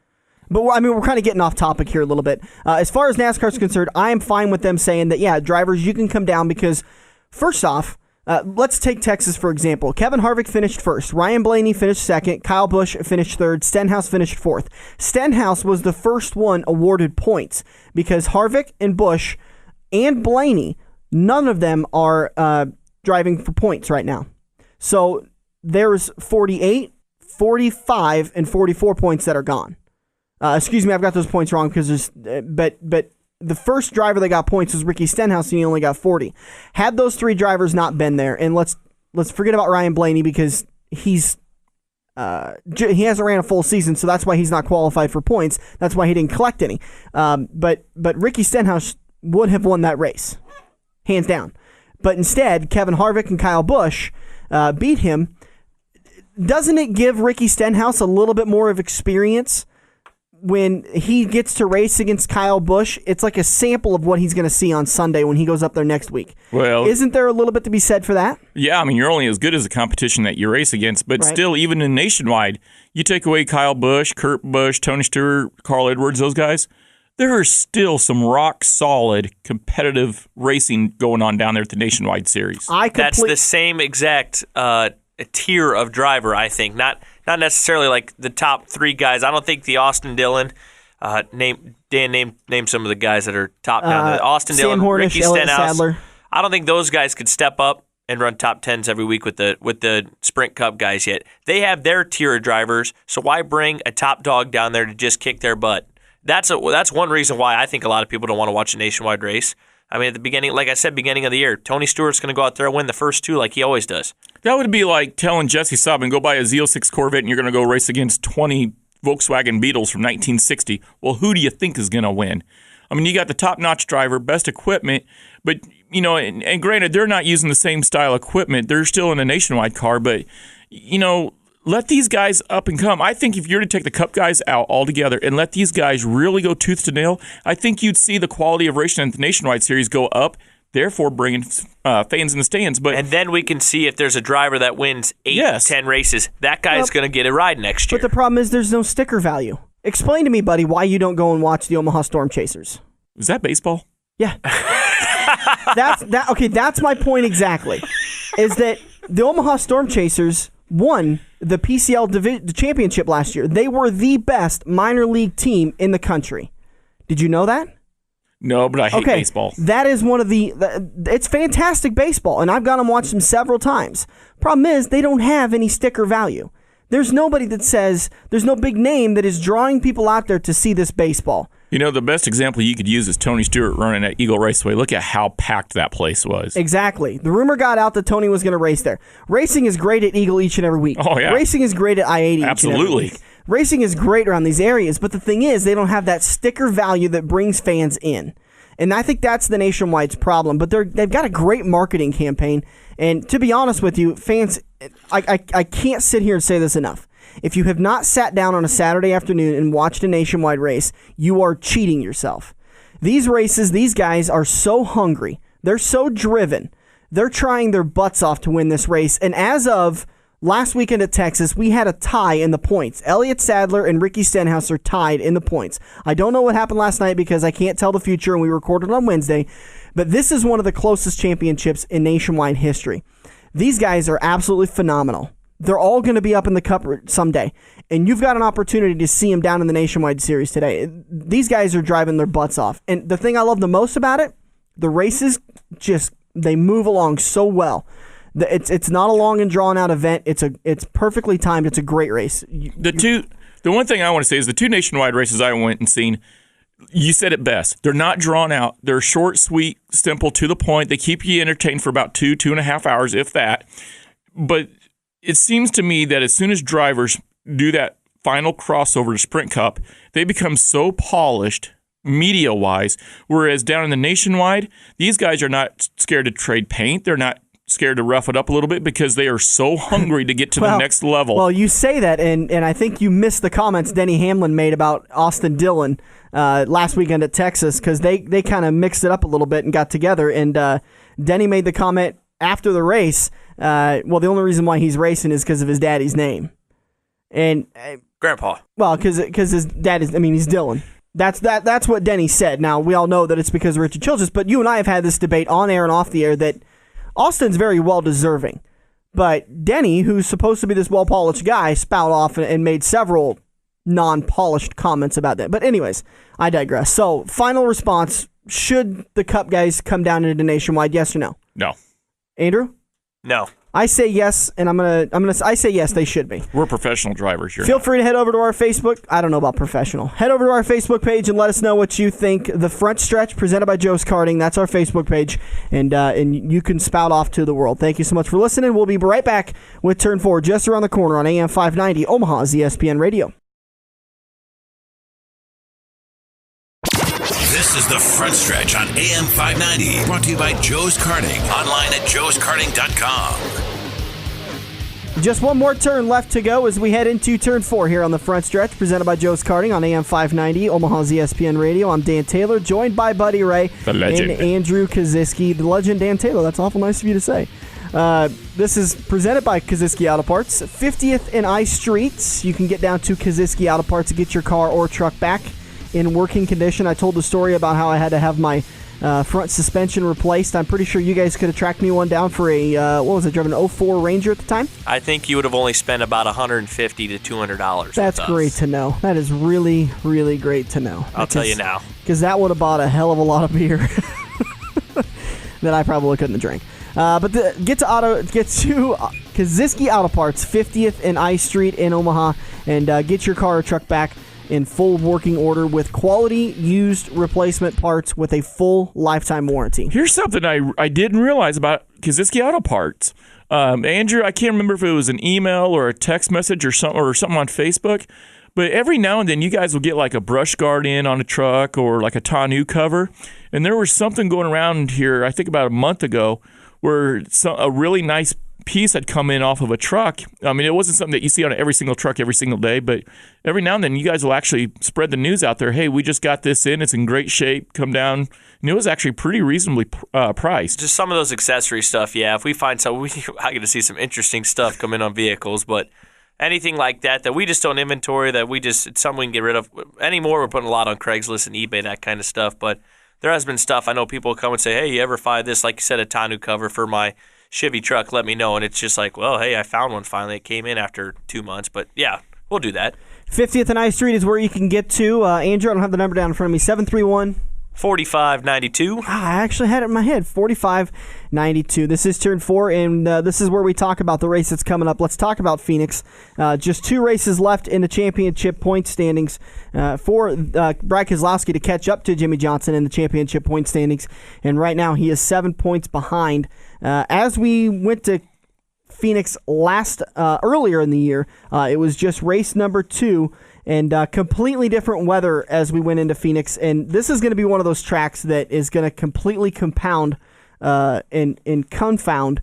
But we're kind of getting off topic here a little bit. As far as NASCAR is concerned, I am fine with them saying that, yeah, drivers, you can come down because, first off, let's take Texas for example. Kevin Harvick finished first. Ryan Blaney finished second. Kyle Busch finished third. Stenhouse finished fourth. Stenhouse was the first one awarded points because Harvick and Busch and Blaney, none of them are driving for points right now. So there's 48, 45, and 44 points that are gone. Excuse me, I've got those points wrong because but the first driver that got points was Ricky Stenhouse, and he only got 40. Had those three drivers not been there, and let's forget about Ryan Blaney because he hasn't ran a full season, so that's why he's not qualified for points. That's why he didn't collect any. But Ricky Stenhouse would have won that race, hands down. But instead, Kevin Harvick and Kyle Busch beat him. Doesn't it give Ricky Stenhouse a little bit more of experience? When he gets to race against Kyle Busch, it's like a sample of what he's going to see on Sunday when he goes up there next week. Well, isn't there a little bit to be said for that? Yeah, I mean, you're only as good as the competition that you race against, but still, even in Nationwide, you take away Kyle Busch, Kurt Busch, Tony Stewart, Carl Edwards, those guys, there is still some rock-solid competitive racing going on down there at the Nationwide Series. That's the same exact tier of driver, I think. Not necessarily like the top three guys. I don't think the Austin Dillon, name some of the guys that are top down there. Austin Dillon, Hornish, Ricky Elliott Stenhouse. Sadler. I don't think those guys could step up and run top 10s every week with the Sprint Cup guys yet. They have their tier of drivers, so why bring a top dog down there to just kick their butt? That's one reason why I think a lot of people don't want to watch a Nationwide race. I mean, at the beginning, like I said, beginning of the year, Tony Stewart's going to go out there and win the first two like he always does. That would be like telling Jesse Subban, go buy a Z06 Corvette and you're going to go race against 20 Volkswagen Beetles from 1960. Well, who do you think is going to win? I mean, you got the top-notch driver, best equipment, but, and granted, they're not using the same style equipment. They're still in a Nationwide car, but, let these guys up and come. I think if you're to take the Cup guys out altogether and let these guys really go tooth to nail, I think you'd see the quality of racing in the Nationwide Series go up, therefore bringing fans in the stands. And then we can see if there's a driver that wins 8, 10 races, that guy's going to get a ride next year. But the problem is there's no sticker value. Explain to me, buddy, why you don't go and watch the Omaha Storm Chasers. Is that baseball? Yeah. That's my point exactly. Is that the Omaha Storm Chasers won the PCL championship last year. They were the best minor league team in the country. Did you know that? No, but I hate baseball. That is one of it's fantastic baseball, and I've gone and watched them several times. Problem is, they don't have any sticker value. There's nobody that says, there's no big name that is drawing people out there to see this baseball. You know, the best example you could use is Tony Stewart running at Eagle Raceway. Look at how packed that place was. Exactly. The rumor got out that Tony was going to race there. Racing is great at Eagle each and every week. Oh, yeah. Racing is great at I-80 Absolutely. each and every week. Racing is great around these areas, but the thing is, they don't have that sticker value that brings fans in. And I think that's the Nationwide's problem. But they've got a great marketing campaign. And to be honest with you, fans, I can't sit here and say this enough. If you have not sat down on a Saturday afternoon and watched a Nationwide race, you are cheating yourself. These races, these guys are so hungry. They're so driven. They're trying their butts off to win this race. And as of last weekend at Texas, we had a tie in the points. Elliott Sadler and Ricky Stenhouse are tied in the points. I don't know what happened last night because I can't tell the future, and we recorded on Wednesday. But this is one of the closest championships in Nationwide history. These guys are absolutely phenomenal. They're all going to be up in the Cup someday. And you've got an opportunity to see them down in the Nationwide Series today. These guys are driving their butts off. And the thing I love the most about it, the races they move along so well. It's not a long and drawn out event. It's perfectly timed. It's a great race. The one thing I want to say is the two Nationwide races I went and seen, you said it best. They're not drawn out. They're short, sweet, simple, to the point. They keep you entertained for about 2.5 hours, if that. But it seems to me that as soon as drivers do that final crossover to Sprint Cup, they become so polished media-wise, whereas down in the Nationwide, these guys are not scared to trade paint. They're not scared to rough it up a little bit because they are so hungry to get to the next level. Well, you say that, and I think you missed the comments Denny Hamlin made about Austin Dillon last weekend at Texas, because they kind of mixed it up a little bit and got together, and Denny made the comment after the race, the only reason why he's racing is because of his daddy's name. And Grandpa. Well, because his dad he's Dillon. That's what Denny said. Now, we all know that it's because of Richard Childress, but you and I have had this debate on air and off the air that Austin's very well deserving. But Denny, who's supposed to be this well-polished guy, spout off and made several non-polished comments about that. But anyways, I digress. So, final response, should the Cup guys come down into Nationwide, yes or no? No. Andrew? No. I say yes, and I say yes, they should be. We're professional drivers. Feel free to head over to our Facebook. I don't know about professional. Head over to our Facebook page and let us know what you think. The Front Stretch, presented by Joe's Karting. That's our Facebook page, and you can spout off to the world. Thank you so much for listening. We'll be right back with Turn 4 just around the corner on AM 590, Omaha's ESPN Radio. This is the Front Stretch on AM 590, brought to you by Joe's Karting, online at joeskarting.com. Just one more turn left to go as we head into Turn 4 here on the Front Stretch, presented by Joe's Karting on AM 590, Omaha's ESPN Radio. I'm Dan Taylor, joined by Buddy Ray the legend, and Andrew Kaziski. The legend Dan Taylor, that's awful nice of you to say. This is presented by Kaziski Auto Parts, 50th and I Street. You can get down to Kaziski Auto Parts to get your car or truck back in working condition. I told the story about how I had to have my front suspension replaced. I'm pretty sure you guys could have tracked me one down for a, driving an 04 Ranger at the time? I think you would have only spent about $150 to $200. That's great to know. That is really, really great to know. I'll tell you now. Because that would have bought a hell of a lot of beer that I probably couldn't have drank. But get to Kaziski Auto Parts, 50th and I Street in Omaha, and get your car or truck back in full working order with quality used replacement parts with a full lifetime warranty. Here's something I didn't realize about Kaziski Auto Parts. Andrew, I can't remember if it was an email or a text message or something on Facebook, but every now and then you guys will get like a brush guard in on a truck or like a tonneau cover. And there was something going around here, I think about a month ago, where a really nice piece had come in off of a truck. I mean, it wasn't something that you see on every single truck every single day, but every now and then you guys will actually spread the news out there. Hey, we just got this in. It's in great shape. Come down. And it was actually pretty reasonably priced. Just some of those accessory stuff, yeah. If we find some, I get to see some interesting stuff come in on vehicles, but anything like that we just don't inventory, it's something we can get rid of. Anymore, we're putting a lot on Craigslist and eBay, that kind of stuff, but there has been stuff. I know people come and say, hey, you ever find this, like you said, a tonneau cover for my Chevy truck, let me know. And it's just like, well, hey, I found one finally. It came in after 2 months, but yeah, we'll do that. 50th and I Street is where you can get to. Andrew, I don't have the number down in front of me. 731 4592. I actually had it in my head. 4592. This is turn 4, and this is where we talk about the race that's coming up. Let's talk about Phoenix. Just 2 races left in the championship point standings for Brad Keselowski to catch up to Jimmy Johnson in the championship point standings. And right now he is 7 points behind. As we went to Phoenix earlier in the year, it was just race number 2. And completely different weather as we went into Phoenix. And this is going to be one of those tracks that is going to completely compound and confound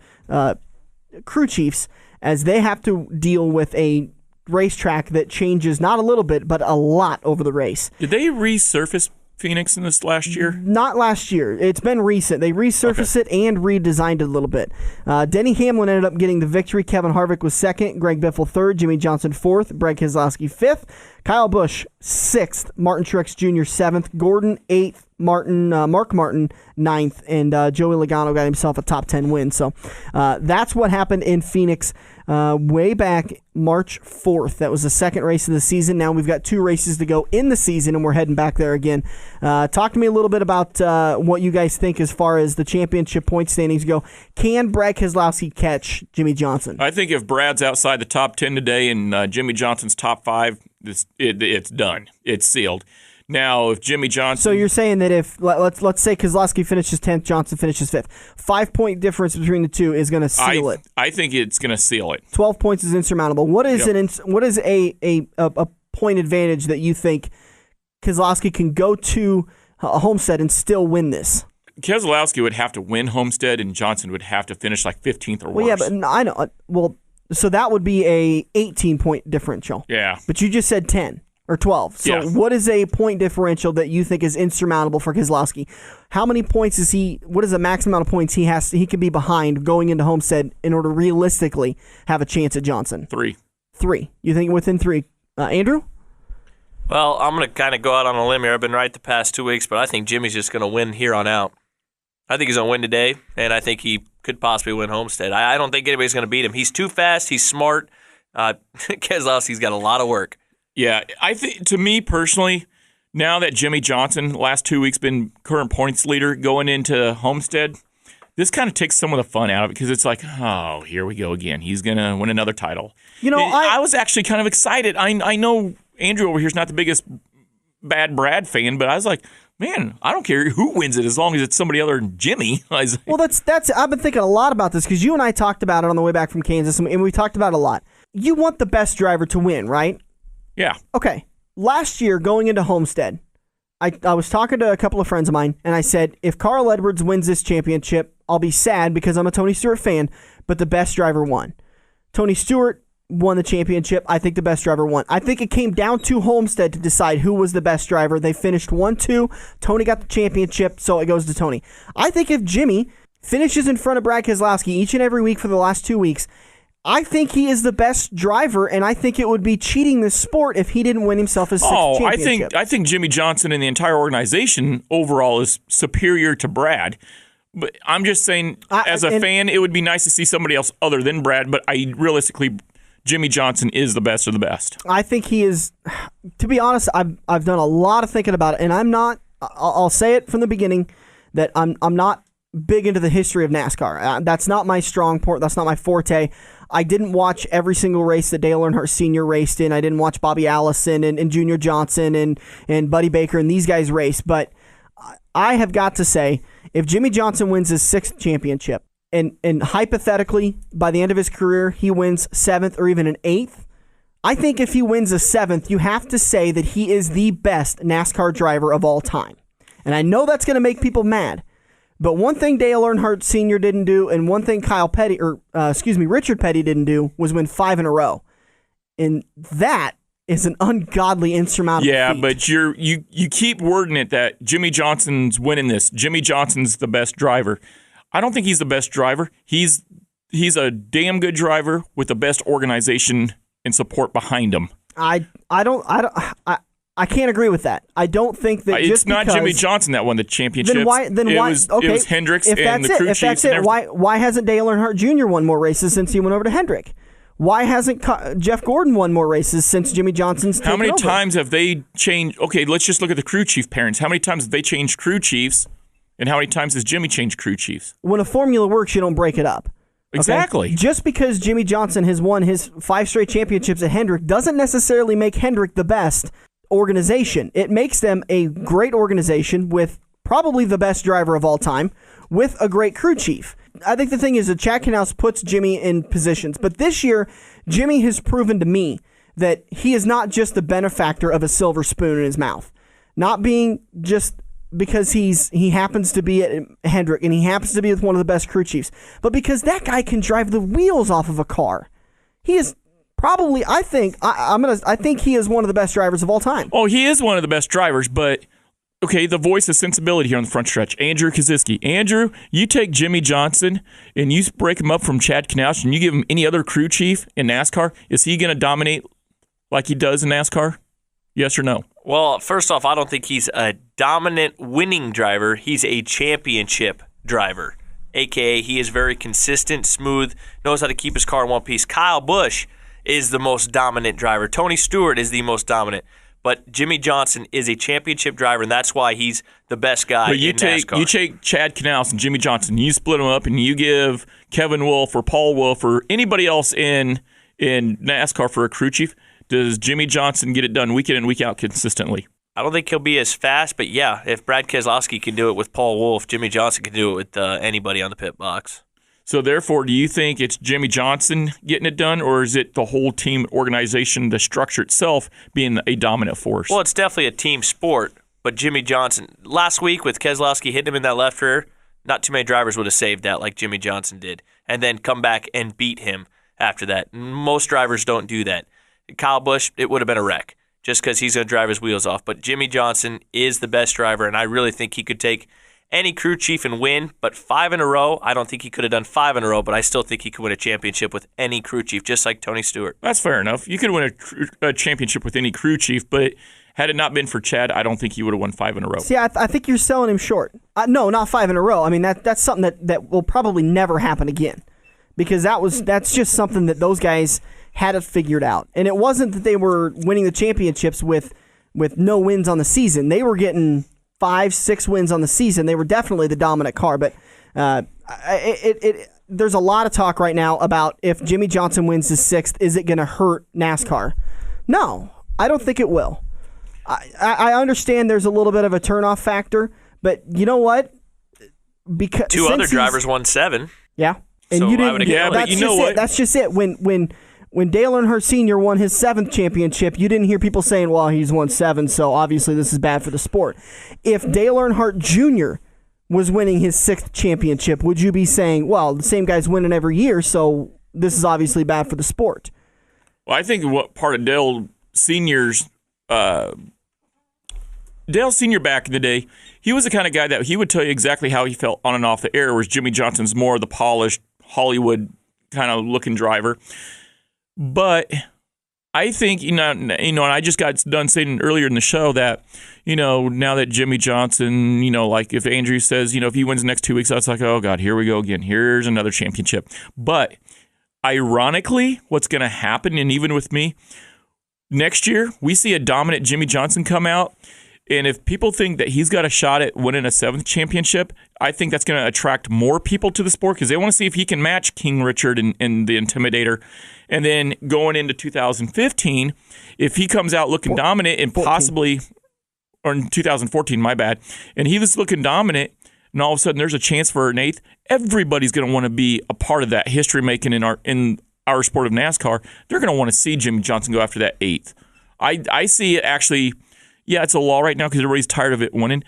crew chiefs as they have to deal with a racetrack that changes not a little bit, but a lot over the race. Did they resurface Phoenix in this last year? Not last year. It's been recent. They resurfaced it and redesigned it a little bit. Denny Hamlin ended up getting the victory. Kevin Harvick was second. Greg Biffle third. Jimmy Johnson fourth. Brad Keselowski fifth. Kyle Busch sixth. Martin Truex Jr. seventh. Gordon eighth. Mark Martin ninth. And Joey Logano got himself a top 10 win. So that's what happened in Phoenix way back March 4th. That was the second race of the season. Now we've got 2 races to go in the season, and we're heading back there again. Talk to me a little bit about what you guys think as far as the championship point standings go. Can Brad Keselowski catch Jimmy Johnson? I think if Brad's outside the top 10 today and Jimmy Johnson's top 5, it's done. It's sealed. Now, if Jimmy Johnson... So you're saying that if, let's say Keselowski finishes 10th, Johnson finishes 5th, 5-point difference between the two is going to seal it. I think it's going to seal it. 12 points is insurmountable. What is a point advantage that you think Keselowski can go to Homestead and still win this? Keselowski would have to win Homestead, and Johnson would have to finish like 15th or worse. Well, yeah, but I know. Well, so that would be a 18-point differential. Yeah. But you just said 10. Or 12. So What is a point differential that you think is insurmountable for Keselowski? How many points is he? What is the maximum amount of points he can be behind going into Homestead in order to realistically have a chance at Johnson? 3. 3. You think within 3? Andrew? Well, I'm going to kind of go out on a limb here. I've been right the past 2 weeks, but I think Jimmy's just going to win here on out. I think he's going to win today, and I think he could possibly win Homestead. I don't think anybody's going to beat him. He's too fast. He's smart. Keselowski's got a lot of work. Yeah, I think to me personally, now that Jimmy Johnson last 2 weeks been current points leader going into Homestead, this kind of takes some of the fun out of it because it's like, oh, here we go again. He's gonna win another title. You know, I was actually kind of excited. I know Andrew over here is not the biggest Bad Brad fan, but I was like, man, I don't care who wins it as long as it's somebody other than Jimmy. Well, that's. I've been thinking a lot about this because you and I talked about it on the way back from Kansas, and we talked about it a lot. You want the best driver to win, right? Yeah. Okay. Last year, going into Homestead, I was talking to a couple of friends of mine, and I said, if Carl Edwards wins this championship, I'll be sad because I'm a Tony Stewart fan, but the best driver won. Tony Stewart won the championship. I think the best driver won. I think it came down to Homestead to decide who was the best driver. They finished 1-2. Tony got the championship, so it goes to Tony. I think if Jimmy finishes in front of Brad Keselowski each and every week for the last 2 weeks, I think he is the best driver, and I think it would be cheating the sport if he didn't win himself his 6th championship. I think Jimmy Johnson and the entire organization overall is superior to Brad. But I'm just saying, as a fan, it would be nice to see somebody else other than Brad, but realistically, Jimmy Johnson is the best of the best. I think he is. To be honest, I've done a lot of thinking about it, and I'm not. I'll say it from the beginning that I'm not big into the history of NASCAR. That's not my strong point. That's not my forte. I didn't watch every single race that Dale Earnhardt Sr. raced in. I didn't watch Bobby Allison and Junior Johnson and Buddy Baker and these guys race. But I have got to say, if Jimmy Johnson wins his 6th championship, and hypothetically, by the end of his career, he wins 7th or even an 8th, I think if he wins a 7th, you have to say that he is the best NASCAR driver of all time. And I know that's going to make people mad, But one thing Dale Earnhardt Sr. didn't do, and one thing Richard Petty didn't do, was win 5 in a row. And that is an ungodly insurmountable feat. But you keep wording it that Jimmy Johnson's winning this. Jimmy Johnson's the best driver. I don't think he's the best driver. He's a damn good driver with the best organization and support behind him. I can't agree with that. I don't think that it's not Jimmy Johnson that won the championship. Then why? It was Hendricks and the crew chiefs. If that's it, why hasn't Dale Earnhardt Jr. won more races since he went over to Hendrick? Why hasn't Jeff Gordon won more races since Jimmy Johnson's taken over? How many times have they changed? Okay, let's just look at the crew chief pairings. How many times have they changed crew chiefs, and how many times has Jimmy changed crew chiefs? When a formula works, you don't break it up. Okay? Exactly. Just because Jimmy Johnson has won his 5 straight championships at Hendrick doesn't necessarily make Hendrick the best organization. It makes them a great organization with probably the best driver of all time with a great crew chief. I think the thing is that Chad Knaus puts Jimmy in positions. But this year, Jimmy has proven to me that he is not just the benefactor of a silver spoon in his mouth. Not being just because he happens to be at Hendrick and he happens to be with one of the best crew chiefs, but because that guy can drive the wheels off of a car. He is probably, I think he is one of the best drivers of all time. Oh, he is one of the best drivers, but okay, the voice of sensibility here on the front stretch, Andrew Kaziski. Andrew, you take Jimmy Johnson and you break him up from Chad Knaus and you give him any other crew chief in NASCAR, is he going to dominate like he does in NASCAR? Yes or no? Well, first off, I don't think he's a dominant winning driver. He's a championship driver, a.k.a. he is very consistent, smooth, knows how to keep his car in one piece. Kyle Busch is the most dominant driver. Tony Stewart is the most dominant. But Jimmy Johnson is a championship driver, and that's why he's the best guy in NASCAR. You take Chad Knaus and Jimmy Johnson, you split them up, and you give Kevin Wolf or Paul Wolf or anybody else in NASCAR for a crew chief. Does Jimmy Johnson get it done week in and week out consistently? I don't think he'll be as fast, but yeah, if Brad Keselowski can do it with Paul Wolf, Jimmy Johnson can do it with anybody on the pit box. So therefore, do you think it's Jimmy Johnson getting it done, or is it the whole team organization, the structure itself, being a dominant force? Well, it's definitely a team sport, but Jimmy Johnson, last week with Keselowski hitting him in that left rear, not too many drivers would have saved that like Jimmy Johnson did, and then come back and beat him after that. Most drivers don't do that. Kyle Busch, it would have been a wreck just because he's going to drive his wheels off. But Jimmy Johnson is the best driver, and I really think he could take any crew chief and win. But 5 in a row, I don't think he could have done 5 in a row, but I still think he could win a championship with any crew chief, just like Tony Stewart. That's fair enough. You could win a championship with any crew chief, but had it not been for Chad, I don't think he would have won 5 in a row. See, I think you're selling him short. No, not 5 in a row. I mean, that's something that will probably never happen again because that's just something that those guys had it figured out. And it wasn't that they were winning the championships with no wins on the season. They were getting 5-6 wins on the season. They were definitely the dominant car. But there's a lot of talk right now about if Jimmy Johnson wins his 6th, is it going to hurt NASCAR? No, I don't think it will. I understand there's a little bit of a turnoff factor, but you know what? Because two other drivers won 7. Yeah. And so you didn't. But you know what? That's just it. When Dale Earnhardt Sr. won his 7th championship, you didn't hear people saying, well, he's won 7, so obviously this is bad for the sport. If Dale Earnhardt Jr. was winning his 6th championship, would you be saying, well, the same guy's winning every year, so this is obviously bad for the sport? Well, I think what part of Dale Sr.'s Dale Sr. back in the day, he was the kind of guy that he would tell you exactly how he felt on and off the air, whereas Jimmy Johnson's more the polished Hollywood kind of looking driver. But I think, and I just got done saying earlier in the show that, now that Jimmy Johnson, like if Andrew says, if he wins the next 2 weeks, I was like, oh, God, here we go again. Here's another championship. But ironically, what's going to happen, and even with me, next year, we see a dominant Jimmy Johnson come out. And if people think that he's got a shot at winning a 7th championship, I think that's going to attract more people to the sport because they want to see if he can match King Richard and the Intimidator. And then going into 2015, if he comes out looking dominant and 14. possibly, or in 2014, my bad, and he was looking dominant, and all of a sudden there's a chance for an 8th, everybody's going to want to be a part of that history making in our sport of NASCAR. They're going to want to see Jimmy Johnson go after that 8th. I see it actually. Yeah, it's a law right now because everybody's tired of it winning.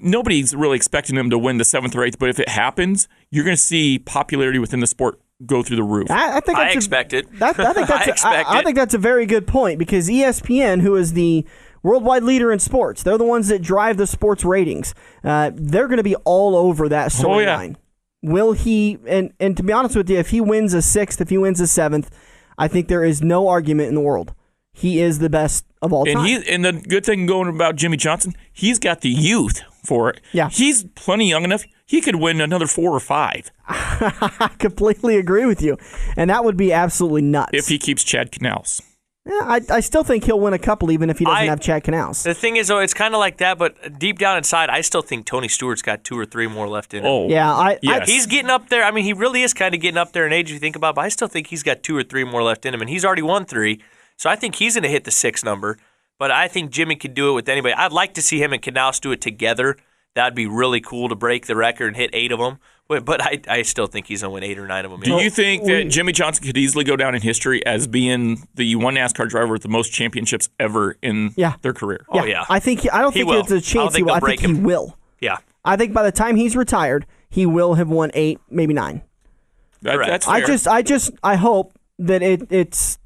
nobody's really expecting him to win the 7th or 8th, but if it happens, you're going to see popularity within the sport go through the roof. I think I expect it. I think that's a very good point because ESPN, who is the worldwide leader in sports, they're the ones that drive the sports ratings. They're going to be all over that storyline. Will he? And to be honest with you, if he wins a 6th, if he wins a 7th, I think there is no argument in the world. He is the best of all time. And the good thing going about Jimmy Johnson, he's got the youth for it. Yeah. He's plenty young enough. He could win another 4 or 5. I completely agree with you. And that would be absolutely nuts. If he keeps Chad Canals. Yeah, I still think he'll win a couple even if he doesn't have Chad Canals. The thing is, though, it's kind of like that, but deep down inside, I still think Tony Stewart's got 2 or 3 more left in him. Oh, yeah. He's getting up there. I mean, he really is kind of getting up there in age if you think about it, but I still think he's got 2 or 3 more left in him, and he's already won 3, so I think he's going to hit the 6 number, but I think Jimmy could do it with anybody. I'd like to see him and Canals do it together. That'd be really cool to break the record and hit 8 of them. But I still think he's going to win 8 or 9 of them. Do you think that Jimmy Johnson could easily go down in history as being the one NASCAR driver with the most championships ever in their career? Oh, yeah. I don't think there's a chance he will. I think he will. Yeah. I think by the time he's retired, he will have won 8, maybe 9. That's fair. I hope that it's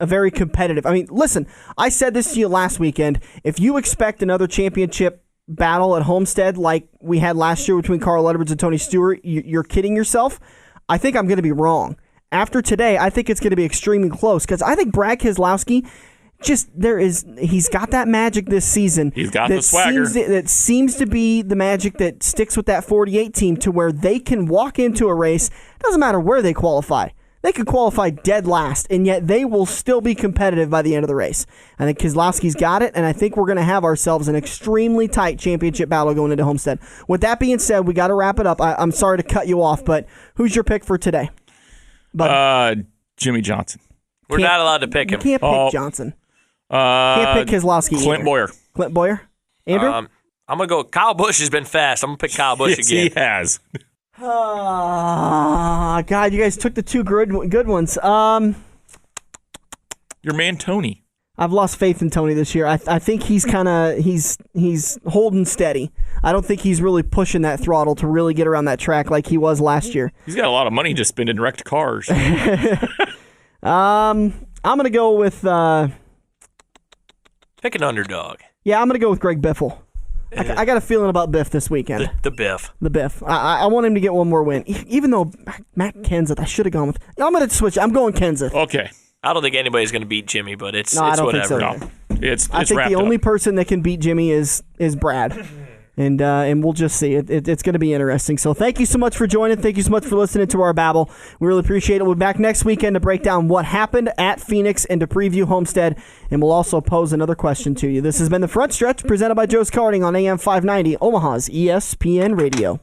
a very competitive. I mean, listen, I said this to you last weekend. If you expect another championship battle at Homestead like we had last year between Carl Edwards and Tony Stewart, you're kidding yourself. I think I'm going to be wrong. After today, I think it's going to be extremely close because I think Brad Keselowski he's got that magic this season. He's got the swagger. That seems to be the magic that sticks with that 48 team to where they can walk into a race. Doesn't matter where they qualify. They could qualify dead last, and yet they will still be competitive by the end of the race. I think Keselowski's got it, and I think we're going to have ourselves an extremely tight championship battle going into Homestead. With that being said, we got to wrap it up. I'm sorry to cut you off, but who's your pick for today? Jimmy Johnson. We're not allowed to pick him. You can't pick Johnson. Can't pick Keselowski Clint either. Boyer. Clint Boyer? Andrew? I'm going to go. Kyle Busch has been fast. I'm going to pick Kyle Busch Yes, again. he has. God, you guys took the 2 good ones. Your man Tony. I've lost faith in Tony this year. I think he's kind of he's holding steady. I don't think he's really pushing that throttle to really get around that track like he was last year. He's got a lot of money to spend in wrecked cars. I'm gonna go with pick an underdog. Yeah, I'm gonna go with Greg Biffle. I got a feeling about Biff this weekend. The Biff. The Biff. I want him to get one more win. Even though Matt Kenseth, I should have gone with. I'm going to switch. I'm going Kenseth. Okay. I don't think anybody's going to beat Jimmy, but it's I don't whatever. think so. No, it's I think the only person that can beat Jimmy is Brad. And we'll just see. It's going to be interesting. So thank you so much for joining. Thank you so much for listening to our babble. We really appreciate it. We'll be back next weekend to break down what happened at Phoenix and to preview Homestead. And we'll also pose another question to you. This has been The Front Stretch presented by Joe's Karting on AM 590, Omaha's ESPN Radio.